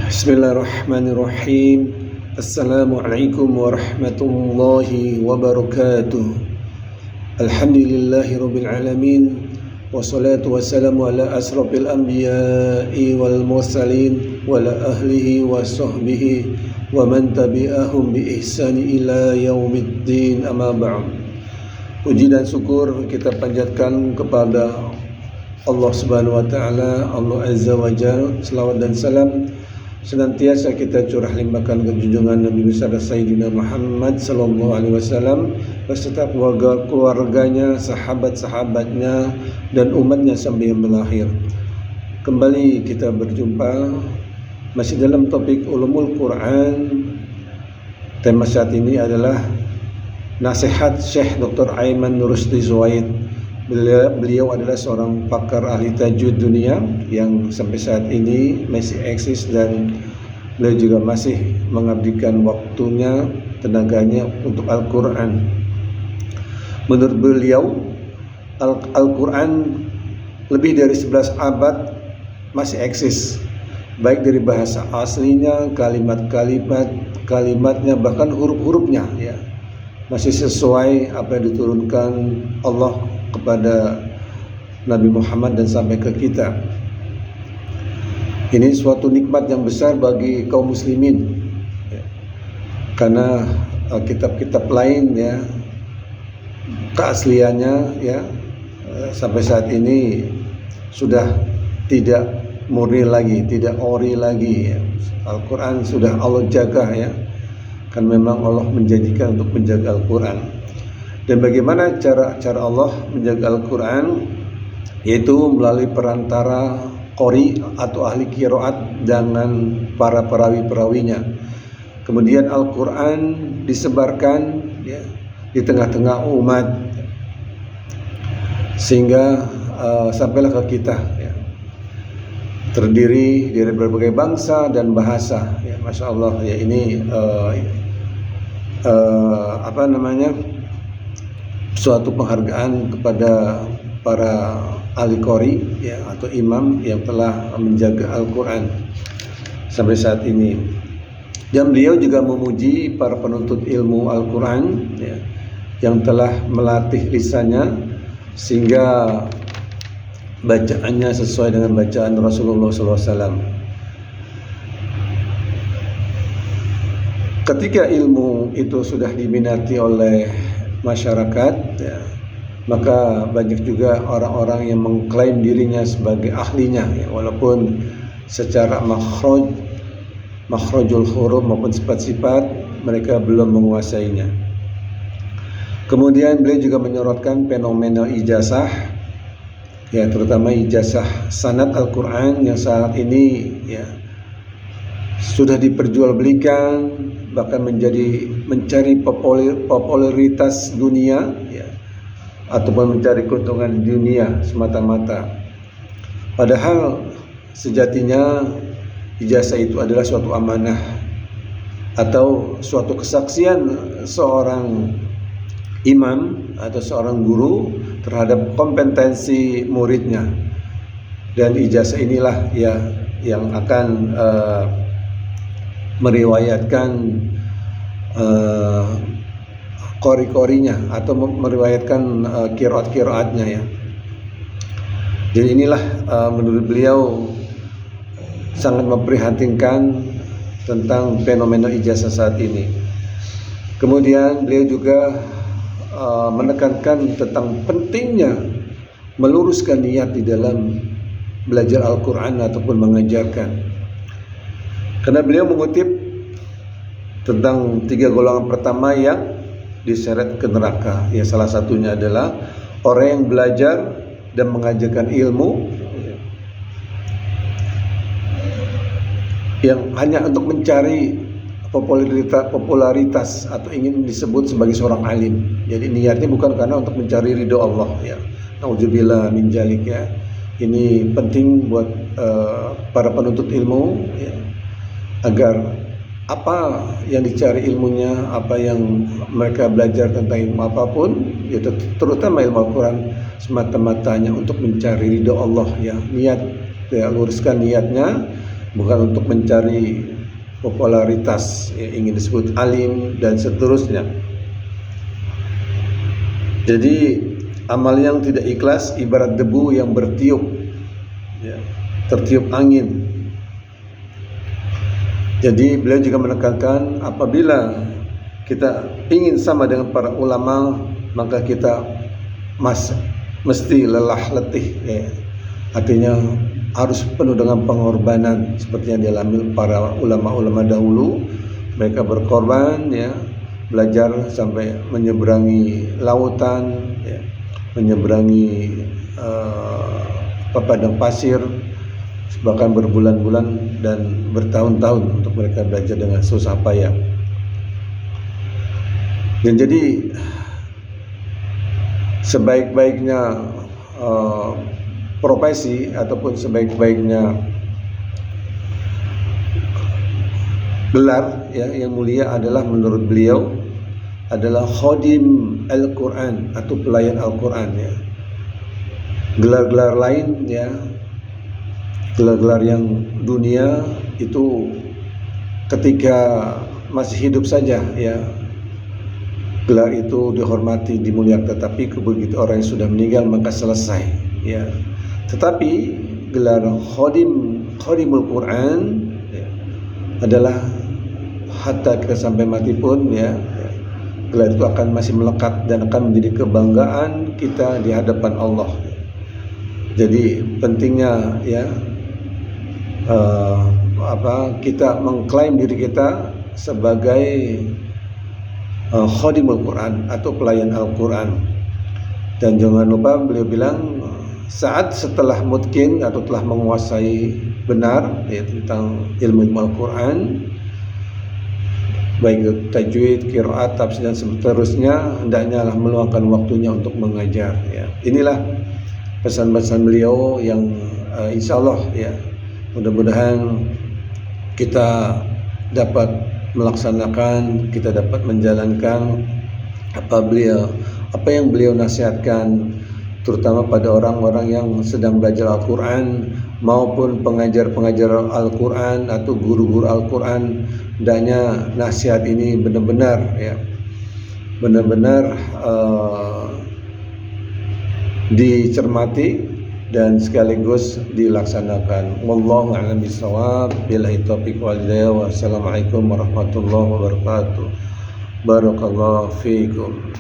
Bismillahirrahmanirrahim. Assalamualaikum warahmatullahi wabarakatuh. Alhamdulillahi rabbil alamin. Wassalatu wassalamu ala asrafil anbiya'i wal mursalin wa ala ahlihi wa sahbihi wa man tabi'ahum bi ihsani ila yaumiddin, amma ba'd. Puji dan syukur kita panjatkan kepada Allah Subhanahu wa taala, Allah Azza wa Jalla. Selawat dan salam senantiasa kita curah limpahkan ke junjungan Nabi besar Sayyidina Muhammad sallallahu alaihi wasallam beserta keluarganya, sahabat-sahabatnya dan umatnya sampai yang berakhir. Kembali kita berjumpa masih dalam topik Ulumul Quran. Tema saat ini adalah nasihat Syekh Dr. Aiman Nurusdi Zuhaid. Beliau adalah seorang pakar ahli tajwid dunia yang sampai saat ini masih eksis, dan beliau juga masih mengabdikan waktunya, tenaganya untuk Al-Quran. Menurut beliau, Al-Quran lebih dari 11 abad masih eksis, baik dari bahasa aslinya, kalimatnya, bahkan huruf-hurufnya, ya, masih sesuai apa yang diturunkan Allah kepada Nabi Muhammad dan sampai ke kita. Ini suatu nikmat yang besar bagi kaum muslimin, ya, karena kitab-kitab lain, ya, keasliannya, ya, sampai saat ini sudah tidak murni lagi, tidak ori lagi, ya. Al-Quran sudah Allah jaga, ya, kan memang Allah menjanjikan untuk menjaga Al-Quran. Dan bagaimana cara Allah menjaga Al-Quran? Yaitu melalui perantara qori atau ahli qiraat dengan para perawi-perawinya. Kemudian Al-Quran disebarkan, ya, di tengah-tengah umat sehingga sampailah ke kita, ya. Terdiri dari berbagai bangsa dan bahasa, ya, Masya Allah, ya, ini suatu penghargaan kepada para ahli qori, ya, atau imam yang telah menjaga Al-Quran sampai saat ini. Dan beliau juga memuji para penuntut ilmu Al-Quran, ya, yang telah melatih lisannya sehingga bacaannya sesuai dengan bacaan Rasulullah SAW. Ketika ilmu itu sudah diminati oleh masyarakat, ya, maka banyak juga orang-orang yang mengklaim dirinya sebagai ahlinya, ya, walaupun secara makhrajul huruf maupun sifat-sifat mereka belum menguasainya. Kemudian beliau juga menyorotkan fenomena ijazah, ya, terutama ijazah sanad Al-Quran yang saat ini, ya, sudah diperjualbelikan, bahkan mencari popularitas dunia, ya, ataupun mencari keuntungan di dunia semata-mata. Padahal sejatinya ijazah itu adalah suatu amanah atau suatu kesaksian seorang imam atau seorang guru terhadap kompetensi muridnya. Dan ijazah inilah, ya, yang akan meriwayatkan qori-qorinya atau meriwayatkan qiraat-qiraatnya, ya. Jadi inilah menurut beliau sangat memprihatinkan tentang fenomena ijazah saat ini. Kemudian beliau juga menekankan tentang pentingnya meluruskan niat di dalam belajar Al-Quran ataupun mengajarkan. Karena beliau mengutip tentang 3 golongan pertama yang diseret ke neraka, ya, salah satunya adalah orang yang belajar dan mengajarkan ilmu yang hanya untuk mencari popularitas atau ingin disebut sebagai seorang alim. Jadi niatnya bukan karena untuk mencari ridho Allah, ya. Nauzubillah min dzalik, ya. Ini penting buat para penuntut ilmu, ya, agar apa yang dicari ilmunya, apa yang mereka belajar tentang ilmu apapun, ya, terutama ilmu Al-Quran, semata-matanya untuk mencari ridho Allah, ya. Niat, ya, luruskan niatnya bukan untuk mencari popularitas, ya, ingin disebut alim dan seterusnya. Jadi amal yang tidak ikhlas ibarat debu yang bertiup, ya, tertiup angin. Jadi beliau juga menekankan apabila kita ingin sama dengan para ulama, maka kita mesti lelah letih, ya. Artinya harus penuh dengan pengorbanan seperti yang dialami para ulama-ulama dahulu. Mereka berkorban, ya, belajar sampai menyeberangi lautan, ya, menyeberangi padang pasir, bahkan berbulan-bulan dan bertahun-tahun untuk mereka belajar dengan susah payah. Dan jadi sebaik-baiknya profesi ataupun sebaik-baiknya gelar, ya, yang mulia adalah menurut beliau adalah khadim Al-Quran atau pelayan Al-Quran, ya. Gelar-gelar lain, ya, gelar-gelar yang dunia itu ketika masih hidup saja, ya, gelar itu dihormati, dimuliakan. Tetapi begitu orang yang sudah meninggal maka selesai, ya. Tetapi gelar khadimul Quran, ya, adalah hatta kita sampai mati pun, ya, gelar itu akan masih melekat dan akan menjadi kebanggaan kita di hadapan Allah. Jadi pentingnya, ya, kita mengklaim diri kita sebagai khadimul Quran atau pelayan Al-Quran. Dan jangan lupa beliau bilang saat setelah mutkin atau telah menguasai benar, ya, tentang ilmu Al-Quran, baik itu tajwid, qiraat, tafsir dan seterusnya, hendaknya lah meluangkan waktunya untuk mengajar, ya. Inilah pesan-pesan beliau yang insya Allah, ya, mudah-mudahan kita dapat melaksanakan, kita dapat menjalankan apa yang beliau nasihatkan, terutama pada orang-orang yang sedang belajar Al-Quran maupun pengajar-pengajar Al-Quran atau guru-guru Al-Quran. Hendaknya nasihat ini benar-benar, ya, benar-benar dicermati dan sekaligus dilaksanakan. Wallahu a'lam bishawab. Billahi taufiq wal hidayah. Wassalamualaikum warahmatullahi wabarakatuh. Barakallahu fiikum.